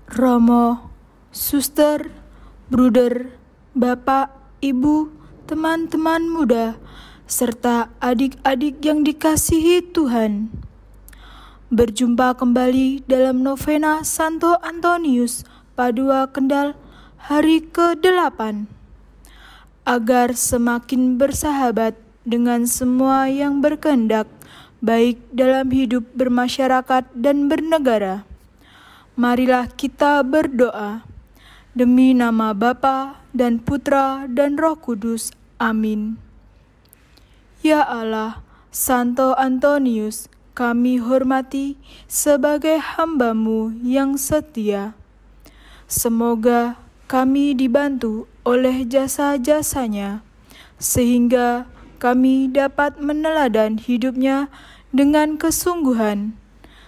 Romo, suster, bruder, bapak, ibu, teman-teman muda, serta adik-adik yang dikasihi Tuhan. Berjumpa kembali dalam novena Santo Antonius Padua Kendal hari ke-8. Agar semakin bersahabat dengan semua yang berkehendak baik dalam hidup bermasyarakat dan bernegara. Marilah kita berdoa. Demi nama Bapa dan Putra dan Roh Kudus. Amin. Ya Allah, Santo Antonius, kami hormati sebagai hamba-Mu yang setia. Semoga kami dibantu oleh jasa-jasanya, sehingga kami dapat meneladan hidupnya dengan kesungguhan,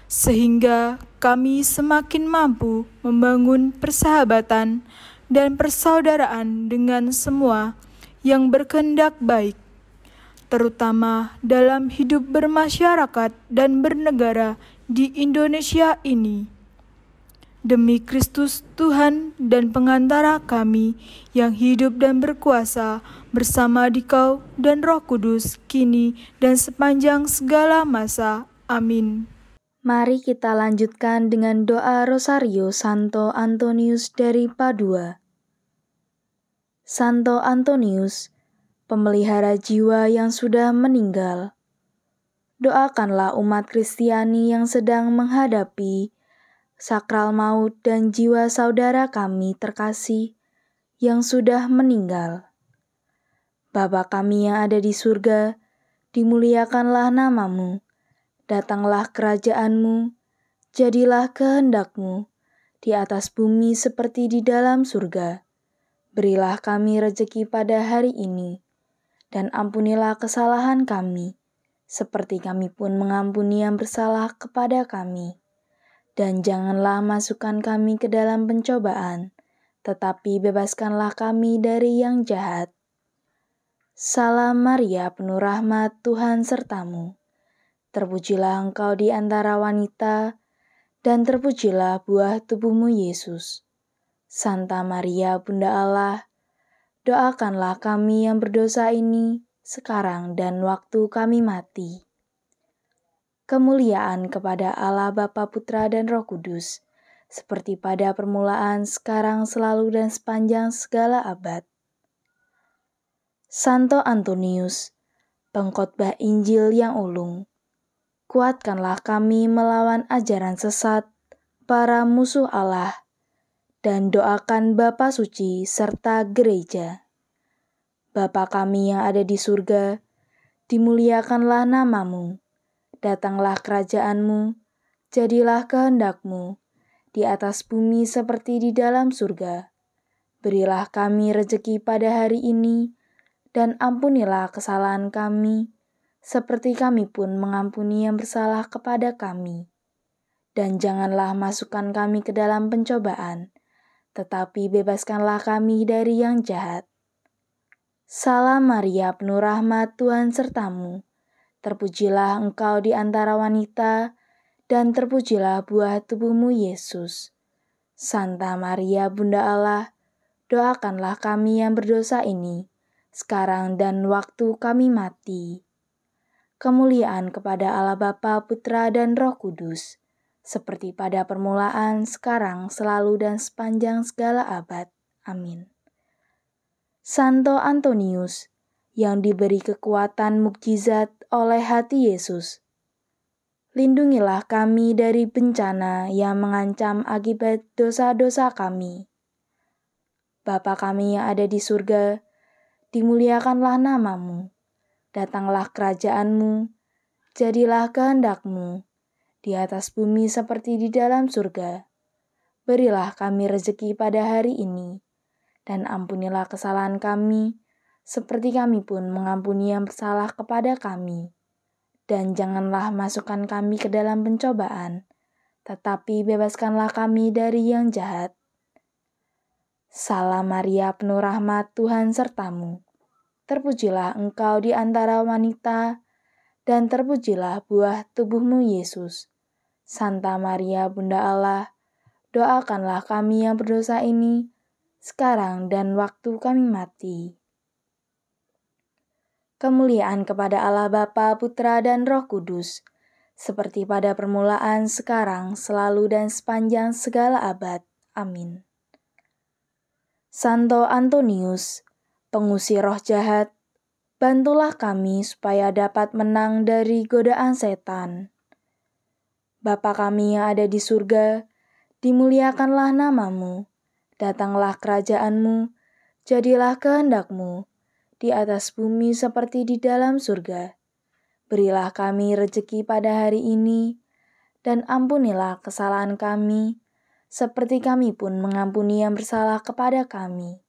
sehingga kami semakin mampu membangun persahabatan dan persaudaraan dengan semua yang berkehendak baik, terutama dalam hidup bermasyarakat dan bernegara di Indonesia ini. Demi Kristus Tuhan dan pengantara kami yang hidup dan berkuasa bersama Dikau dan Roh Kudus, kini dan sepanjang segala masa. Amin. Mari kita lanjutkan dengan doa Rosario Santo Antonius dari Padua. Santo Antonius, pemelihara jiwa yang sudah meninggal, doakanlah umat Kristiani yang sedang menghadapi sakral maut dan jiwa saudara kami terkasih yang sudah meninggal. Bapa kami yang ada di surga, dimuliakanlah nama-Mu. Datanglah kerajaan-Mu, jadilah kehendak-Mu, di atas bumi seperti di dalam surga. Berilah kami rejeki pada hari ini, dan ampunilah kesalahan kami, seperti kami pun mengampuni yang bersalah kepada kami. Dan janganlah masukkan kami ke dalam pencobaan, tetapi bebaskanlah kami dari yang jahat. Salam Maria, penuh rahmat, Tuhan serta-Mu. Terpujilah Engkau di antara wanita, dan terpujilah buah tubuh-Mu, Yesus. Santa Maria, Bunda Allah, doakanlah kami yang berdosa ini, sekarang dan waktu kami mati. Kemuliaan kepada Allah Bapa, Putra, dan Roh Kudus, seperti pada permulaan, sekarang, selalu, dan sepanjang segala abad. Santo Antonius, pengkhotbah Injil yang ulung, kuatkanlah kami melawan ajaran sesat para musuh Allah, dan doakan Bapa Suci serta Gereja. Bapa kami yang ada di surga, dimuliakanlah nama-Mu, datanglah kerajaan-Mu, jadilah kehendak-Mu, di atas bumi seperti di dalam surga. Berilah kami rejeki pada hari ini, dan ampunilah kesalahan kami, seperti kami pun mengampuni yang bersalah kepada kami. Dan janganlah masukkan kami ke dalam pencobaan, tetapi bebaskanlah kami dari yang jahat. Salam Maria, penuh rahmat, Tuhan serta-Mu. Terpujilah Engkau di antara wanita, dan terpujilah buah tubuh-Mu, Yesus. Santa Maria, Bunda Allah, doakanlah kami yang berdosa ini, sekarang dan waktu kami mati. Kemuliaan kepada Allah Bapa, Putra, dan Roh Kudus, seperti pada permulaan, sekarang, selalu, dan sepanjang segala abad. Amin. Santo Antonius, yang diberi kekuatan mukjizat oleh hati Yesus, lindungilah kami dari bencana yang mengancam akibat dosa-dosa kami. Bapa kami yang ada di surga, dimuliakanlah nama-Mu. Datanglah kerajaan-Mu, jadilah kehendak-Mu, di atas bumi seperti di dalam surga. Berilah kami rejeki pada hari ini, dan ampunilah kesalahan kami, seperti kami pun mengampuni yang bersalah kepada kami. Dan janganlah masukkan kami ke dalam pencobaan, tetapi bebaskanlah kami dari yang jahat. Salam Maria, penuh rahmat, Tuhan serta-Mu. Terpujilah Engkau di antara wanita, dan terpujilah buah tubuh-Mu, Yesus. Santa Maria, Bunda Allah, doakanlah kami yang berdosa ini, sekarang dan waktu kami mati. Kemuliaan kepada Allah Bapa, Putra, dan Roh Kudus, seperti pada permulaan, sekarang, selalu, dan sepanjang segala abad. Amin. Santo Antonius, pengusir roh jahat, bantulah kami supaya dapat menang dari godaan setan. Bapa kami yang ada di surga, dimuliakanlah namamu, datanglah kerajaanmu, jadilah kehendak-Mu, di atas bumi seperti di dalam surga. Berilah kami rejeki pada hari ini, dan ampunilah kesalahan kami, seperti kami pun mengampuni yang bersalah kepada kami.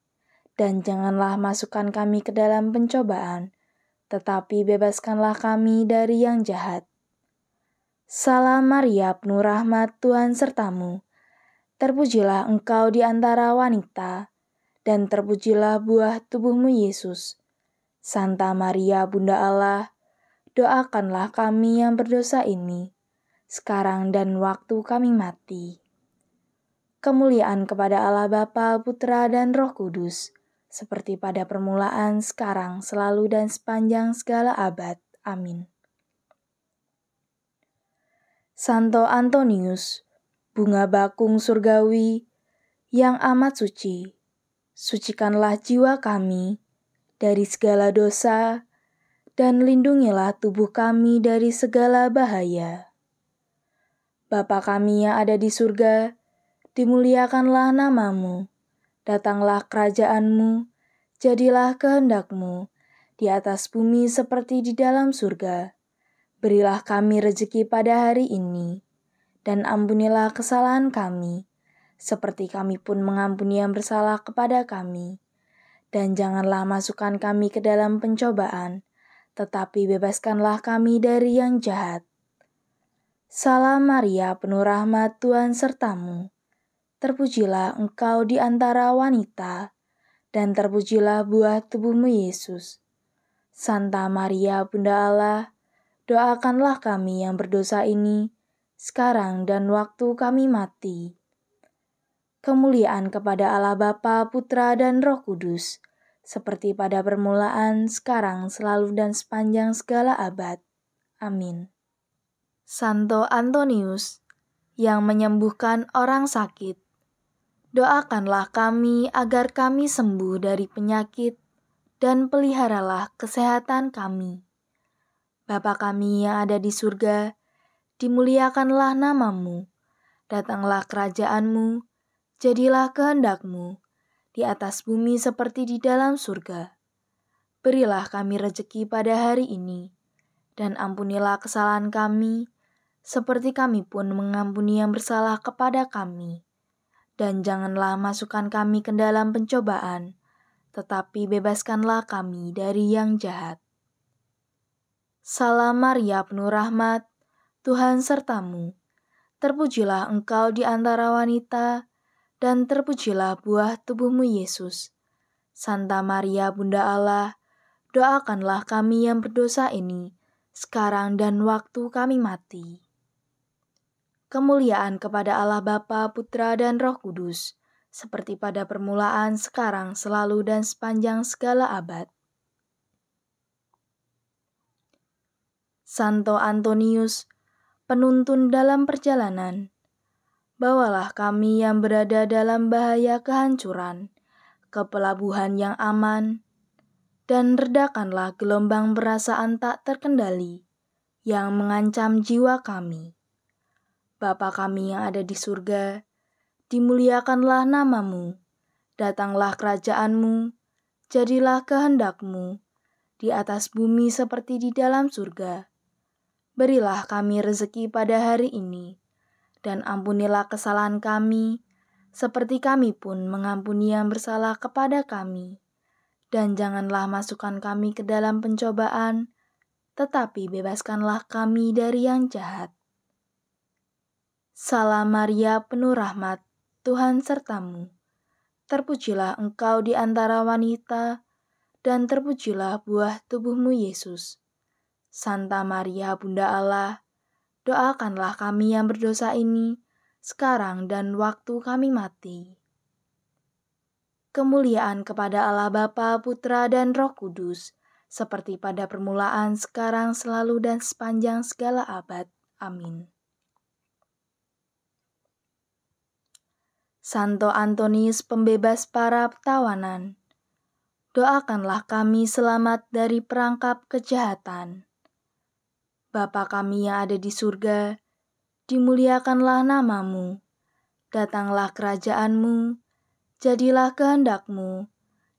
Dan janganlah masukkan kami ke dalam pencobaan, tetapi bebaskanlah kami dari yang jahat. Salam Maria, penuh rahmat, Tuhan sertamu. Terpujilah engkau di antara wanita, dan terpujilah buah tubuhmu Yesus. Santa Maria, Bunda Allah, doakanlah kami yang berdosa ini, sekarang dan waktu kami mati. Kemuliaan kepada Allah Bapa, Putra, dan Roh Kudus, seperti pada permulaan, sekarang, selalu, dan sepanjang segala abad. Amin. Santo Antonius, bunga bakung surgawi yang amat suci, sucikanlah jiwa kami dari segala dosa, dan lindungilah tubuh kami dari segala bahaya. Bapa kami yang ada di surga, dimuliakanlah namamu, datanglah kerajaanmu, jadilah kehendak-Mu, di atas bumi seperti di dalam surga. Berilah kami rejeki pada hari ini, dan ampunilah kesalahan kami, seperti kami pun mengampuni yang bersalah kepada kami. Dan janganlah masukkan kami ke dalam pencobaan, tetapi bebaskanlah kami dari yang jahat. Salam Maria, penuh rahmat, Tuhan sertamu. Terpujilah engkau di antara wanita, dan terpujilah buah tubuhmu Yesus. Santa Maria, Bunda Allah, doakanlah kami yang berdosa ini, sekarang dan waktu kami mati. Kemuliaan kepada Allah Bapa, Putra, dan Roh Kudus, seperti pada permulaan, sekarang, selalu, dan sepanjang segala abad. Amin. Santo Antonius, yang menyembuhkan orang sakit, doakanlah kami agar kami sembuh dari penyakit, dan peliharalah kesehatan kami. Bapa kami yang ada di surga, dimuliakanlah namamu, datanglah kerajaanmu, jadilah kehendak-Mu, di atas bumi seperti di dalam surga. Berilah kami rejeki pada hari ini, dan ampunilah kesalahan kami, seperti kami pun mengampuni yang bersalah kepada kami. Dan janganlah masukkan kami ke dalam pencobaan, tetapi bebaskanlah kami dari yang jahat. Salam Maria, penuh rahmat, Tuhan sertamu. Terpujilah engkau di antara wanita, dan terpujilah buah tubuhmu Yesus. Santa Maria, Bunda Allah, doakanlah kami yang berdosa ini, sekarang dan waktu kami mati. Kemuliaan kepada Allah Bapa, Putra, dan Roh Kudus, seperti pada permulaan, sekarang, selalu, dan sepanjang segala abad. Santo Antonius, penuntun dalam perjalanan, bawalah kami yang berada dalam bahaya kehancuran ke pelabuhan yang aman, dan redakanlah gelombang perasaan tak terkendali yang mengancam jiwa kami. Bapa kami yang ada di surga, dimuliakanlah namamu, datanglah kerajaanmu, jadilah kehendak-Mu, di atas bumi seperti di dalam surga. Berilah kami rezeki pada hari ini, dan ampunilah kesalahan kami, seperti kami pun mengampuni yang bersalah kepada kami. Dan janganlah masukkan kami ke dalam pencobaan, tetapi bebaskanlah kami dari yang jahat. Salam Maria, penuh rahmat, Tuhan sertamu. Terpujilah engkau di antara wanita, dan terpujilah buah tubuhmu Yesus. Santa Maria, Bunda Allah, doakanlah kami yang berdosa ini, sekarang dan waktu kami mati. Kemuliaan kepada Allah Bapa, Putra, dan Roh Kudus, seperti pada permulaan, sekarang, selalu, dan sepanjang segala abad. Amin. Santo Antonius, pembebas para tawanan, doakanlah kami selamat dari perangkap kejahatan. Bapa kami yang ada di surga, dimuliakanlah namamu, datanglah kerajaan-Mu, jadilah kehendak-Mu,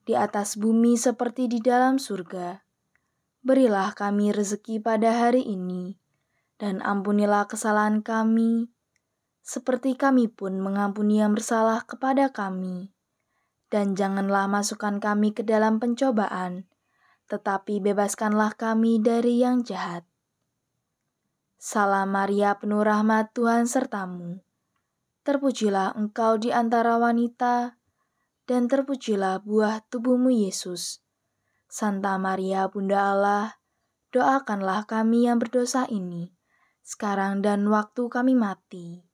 di atas bumi seperti di dalam surga. Berilah kami rezeki pada hari ini, dan ampunilah kesalahan kami, seperti kami pun mengampuni yang bersalah kepada kami. Dan janganlah masukkan kami ke dalam pencobaan, tetapi bebaskanlah kami dari yang jahat. Salam Maria, penuh rahmat, Tuhan sertamu. Terpujilah engkau di antara wanita, dan terpujilah buah tubuhmu Yesus. Santa Maria, Bunda Allah, doakanlah kami yang berdosa ini, sekarang dan waktu kami mati.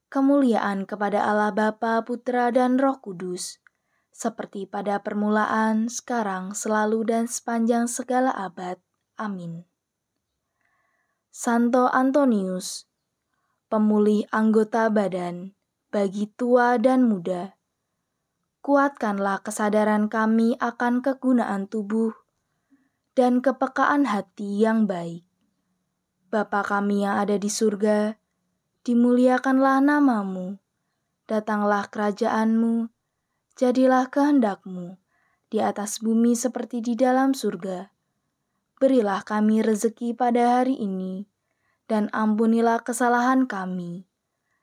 Kemuliaan kepada Allah Bapa, Putra, dan Roh Kudus, seperti pada permulaan, sekarang, selalu, dan sepanjang segala abad. Amin. Santo Antonius, pemulih anggota badan, bagi tua dan muda, kuatkanlah kesadaran kami akan kegunaan tubuh dan kepekaan hati yang baik. Bapa kami yang ada di surga, dimuliakanlah namamu, datanglah kerajaan-Mu, jadilah kehendak-Mu, di atas bumi seperti di dalam surga. Berilah kami rezeki pada hari ini, dan ampunilah kesalahan kami,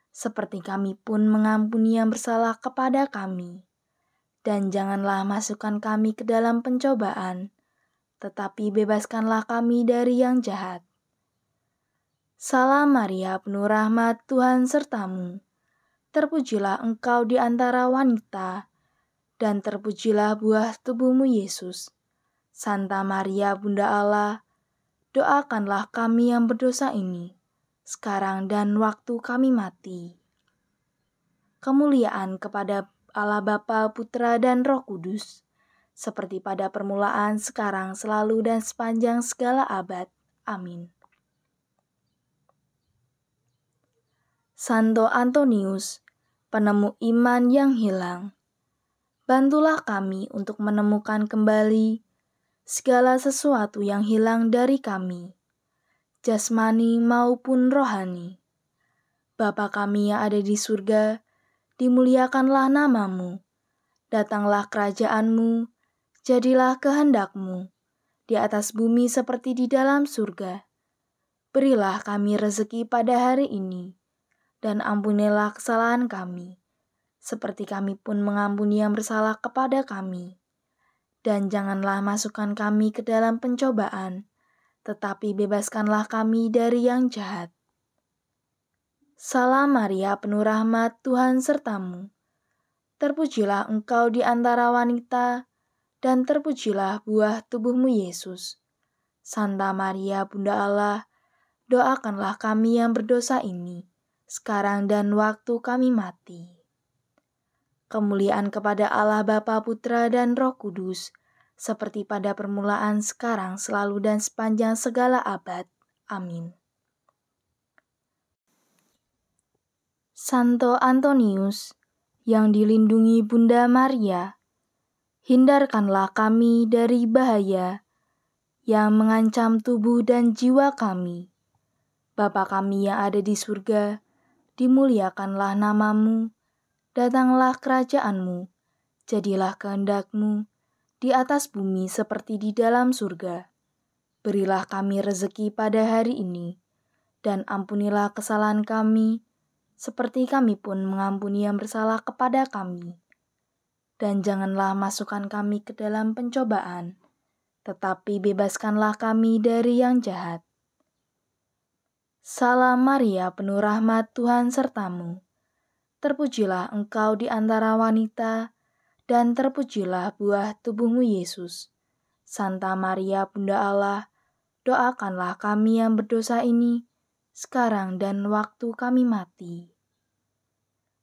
seperti kami pun mengampuni yang bersalah kepada kami. Dan janganlah masukkan kami ke dalam pencobaan, tetapi bebaskanlah kami dari yang jahat. Salam Maria, penuh rahmat, Tuhan sertamu. Terpujilah engkau di antara wanita, dan terpujilah buah tubuhmu Yesus. Santa Maria, Bunda Allah, doakanlah kami yang berdosa ini, sekarang dan waktu kami mati. Kemuliaan kepada Allah Bapa, Putra, dan Roh Kudus, seperti pada permulaan, sekarang, selalu, dan sepanjang segala abad. Amin. Santo Antonius, penemu iman yang hilang, bantulah kami untuk menemukan kembali segala sesuatu yang hilang dari kami, jasmani maupun rohani. Bapa kami yang ada di surga, dimuliakanlah namamu, datanglah kerajaan-Mu, jadilah kehendak-Mu, di atas bumi seperti di dalam surga. Berilah kami rezeki pada hari ini, dan ampunilah kesalahan kami, seperti kami pun mengampuni yang bersalah kepada kami. Dan janganlah masukkan kami ke dalam pencobaan, tetapi bebaskanlah kami dari yang jahat. Salam Maria, penuh rahmat, Tuhan sertamu. Terpujilah engkau di antara wanita, dan terpujilah buah tubuhmu Yesus. Santa Maria, Bunda Allah, doakanlah kami yang berdosa ini, sekarang dan waktu kami mati. Kemuliaan kepada Allah Bapa, Putra, dan Roh Kudus, seperti pada permulaan, sekarang, selalu, dan sepanjang segala abad. Amin. Santo Antonius, yang dilindungi Bunda Maria, hindarkanlah kami dari bahaya yang mengancam tubuh dan jiwa kami. Bapa kami yang ada di surga, dimuliakanlah namamu, datanglah kerajaan-Mu, jadilah kehendak-Mu, di atas bumi seperti di dalam surga. Berilah kami rezeki pada hari ini, dan ampunilah kesalahan kami, seperti kami pun mengampuni yang bersalah kepada kami. Dan janganlah masukkan kami ke dalam pencobaan, tetapi bebaskanlah kami dari yang jahat. Salam Maria, penuh rahmat, Tuhan sertamu. Terpujilah engkau di antara wanita, dan terpujilah buah tubuhmu Yesus. Santa Maria, Bunda Allah, doakanlah kami yang berdosa ini, sekarang dan waktu kami mati.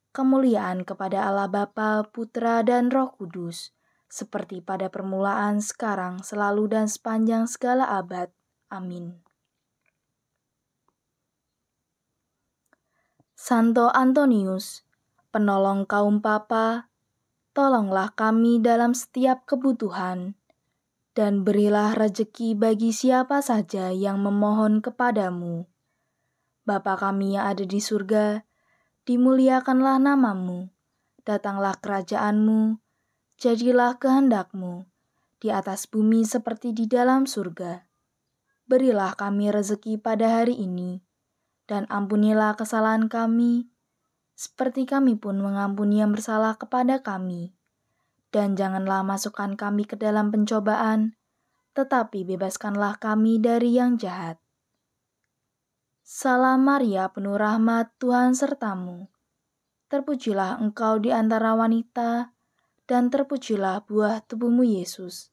Kemuliaan kepada Allah Bapa, Putra, dan Roh Kudus, seperti pada permulaan, sekarang, selalu, dan sepanjang segala abad. Amin. Santo Antonius, penolong kaum papa, tolonglah kami dalam setiap kebutuhan, dan berilah rejeki bagi siapa saja yang memohon kepadamu. Bapa kami yang ada di surga, dimuliakanlah namamu, datanglah kerajaanmu, jadilah kehendakmu, di atas bumi seperti di dalam surga. Berilah kami rezeki pada hari ini, dan ampunilah kesalahan kami, seperti kami pun mengampuni yang bersalah kepada kami. Dan janganlah masukkan kami ke dalam pencobaan, tetapi bebaskanlah kami dari yang jahat. Salam Maria, penuh rahmat, Tuhan sertamu. Terpujilah engkau di antara wanita, dan terpujilah buah tubuhmu Yesus.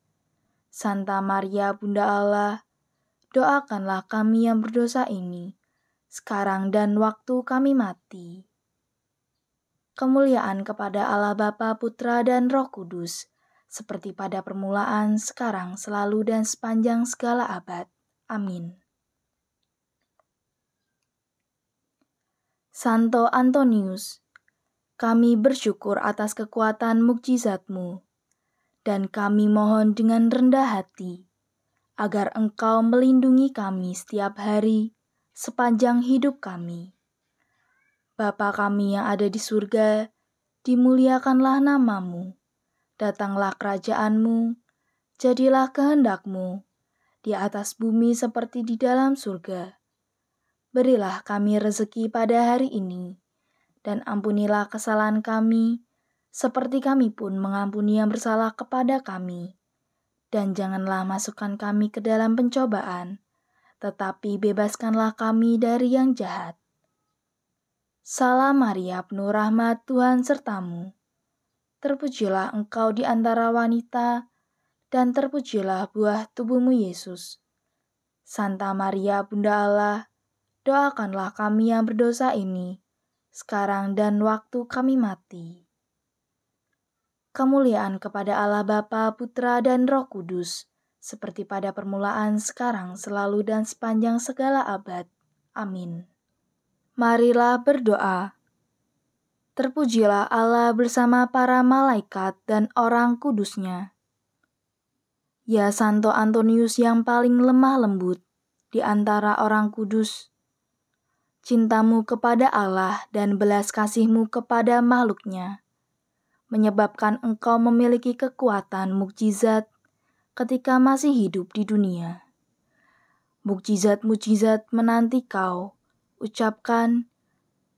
Santa Maria, Bunda Allah, doakanlah kami yang berdosa ini, sekarang dan waktu kami mati. Kemuliaan kepada Allah Bapa, Putra, dan Roh Kudus, seperti pada permulaan, sekarang, selalu, dan sepanjang segala abad. Amin. Santo Antonius, kami bersyukur atas kekuatan mukjizat-Mu, dan kami mohon dengan rendah hati, agar Engkau melindungi kami setiap hari, sepanjang hidup kami. Bapa kami yang ada di surga, dimuliakanlah namamu, datanglah kerajaan-Mu, jadilah kehendak-Mu, di atas bumi seperti di dalam surga. Berilah kami rezeki pada hari ini, dan ampunilah kesalahan kami, seperti kami pun mengampuni yang bersalah kepada kami. Dan janganlah masukkan kami ke dalam pencobaan, tetapi bebaskanlah kami dari yang jahat. Salam Maria, penuh rahmat, Tuhan sertamu. Terpujilah engkau di antara wanita, dan terpujilah buah tubuhmu Yesus. Santa Maria, Bunda Allah, doakanlah kami yang berdosa ini, sekarang dan waktu kami mati. Kemuliaan kepada Allah Bapa, Putra, dan Roh Kudus, seperti pada permulaan, sekarang, selalu, dan sepanjang segala abad. Amin. Marilah berdoa. Terpujilah Allah bersama para malaikat dan orang kudusnya. Ya Santo Antonius yang paling lemah lembut di antara orang kudus, cintamu kepada Allah dan belas kasihmu kepada makhluknya menyebabkan engkau memiliki kekuatan mukjizat ketika masih hidup di dunia. Mukjizat-mukjizat menanti kau ucapkan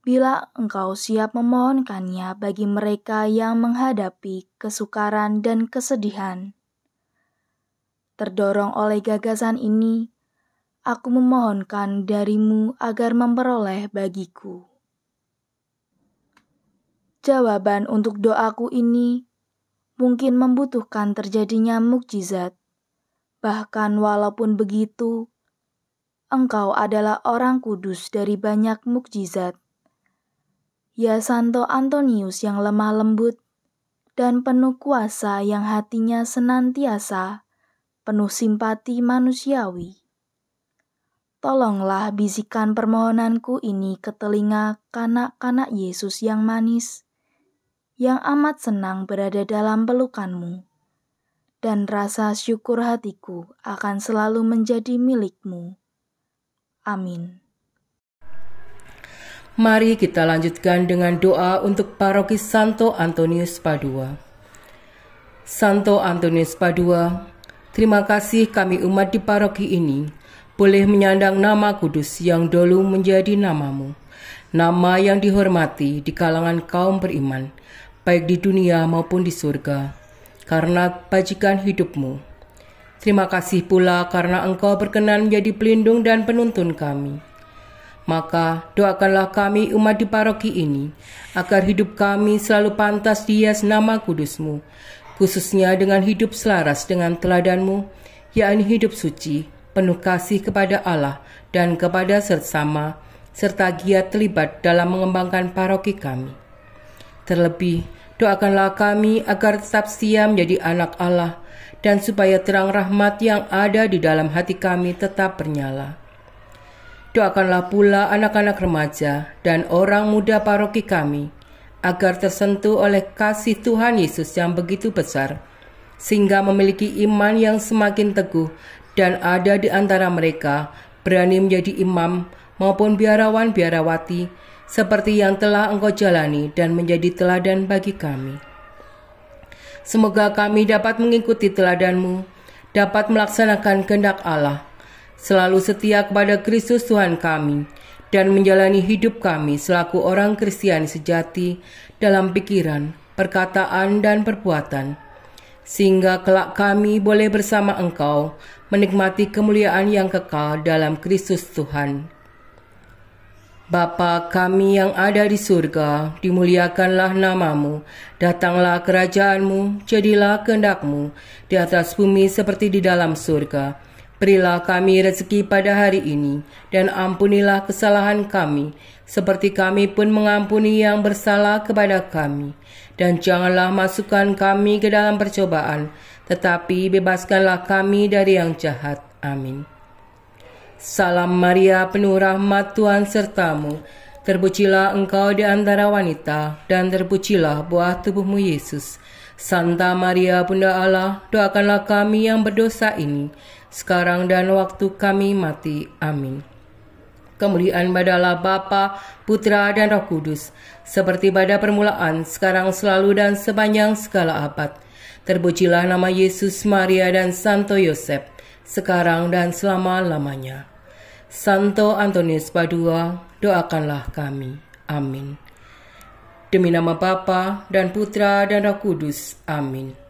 bila engkau siap memohonkannya bagi mereka yang menghadapi kesukaran dan kesedihan. Terdorong oleh gagasan ini, aku memohonkan darimu agar memperoleh bagiku. Jawaban untuk doaku ini mungkin membutuhkan terjadinya mukjizat. Bahkan walaupun begitu, engkau adalah orang kudus dari banyak mukjizat. Ya Santo Antonius yang lemah lembut dan penuh kuasa yang hatinya senantiasa penuh simpati manusiawi. Tolonglah bisikan permohonanku ini ke telinga kanak-kanak Yesus yang manis, yang amat senang berada dalam pelukanmu, dan rasa syukur hatiku akan selalu menjadi milikmu. Amin. Mari kita lanjutkan dengan doa untuk paroki Santo Antonius Padua. Santo Antonius Padua, terima kasih kami umat di paroki ini boleh menyandang nama kudus yang dulu menjadi namamu, nama yang dihormati di kalangan kaum beriman, baik di dunia maupun di surga, karena bajikan hidupmu. Terima kasih pula karena engkau berkenan menjadi pelindung dan penuntun kami. Maka doakanlah kami umat di paroki ini, agar hidup kami selalu pantas dihias nama kudus-Mu, khususnya dengan hidup selaras dengan teladan-Mu, yakni hidup suci, penuh kasih kepada Allah dan kepada sesama, serta giat terlibat dalam mengembangkan paroki kami. Terlebih, doakanlah kami agar tetap setia menjadi anak Allah dan supaya terang rahmat yang ada di dalam hati kami tetap bernyala. Doakanlah pula anak-anak remaja dan orang muda paroki kami agar tersentuh oleh kasih Tuhan Yesus yang begitu besar, sehingga memiliki iman yang semakin teguh dan ada di antara mereka berani menjadi imam maupun biarawan-biarawati seperti yang telah Engkau jalani dan menjadi teladan bagi kami. Semoga kami dapat mengikuti teladan-Mu, dapat melaksanakan kehendak Allah, selalu setia kepada Kristus Tuhan kami, dan menjalani hidup kami selaku orang Kristiani sejati dalam pikiran, perkataan, dan perbuatan, sehingga kelak kami boleh bersama Engkau menikmati kemuliaan yang kekal dalam Kristus Tuhan. Bapa kami yang ada di surga, dimuliakanlah nama-Mu, datanglah kerajaan-Mu, jadilah kehendak-Mu di atas bumi seperti di dalam surga. Berilah kami rezeki pada hari ini, dan ampunilah kesalahan kami, seperti kami pun mengampuni yang bersalah kepada kami. Dan janganlah masukkan kami ke dalam percobaan, tetapi bebaskanlah kami dari yang jahat. Amin. Salam Maria, penuh rahmat, Tuhan sertamu. Terpujilah engkau di antara wanita, dan terpujilah buah tubuhmu Yesus. Santa Maria, Bunda Allah, doakanlah kami yang berdosa ini, sekarang dan waktu kami mati. Amin. Kemuliaan padalah Bapa, Putra, dan Roh Kudus, seperti pada permulaan, sekarang, selalu, dan sepanjang segala abad. Terpujilah nama Yesus, Maria, dan Santo Yosef, sekarang dan selama-lamanya. Santo Antonius Padua, doakanlah kami. Amin. Demi nama Bapa dan Putra dan Roh Kudus. Amin.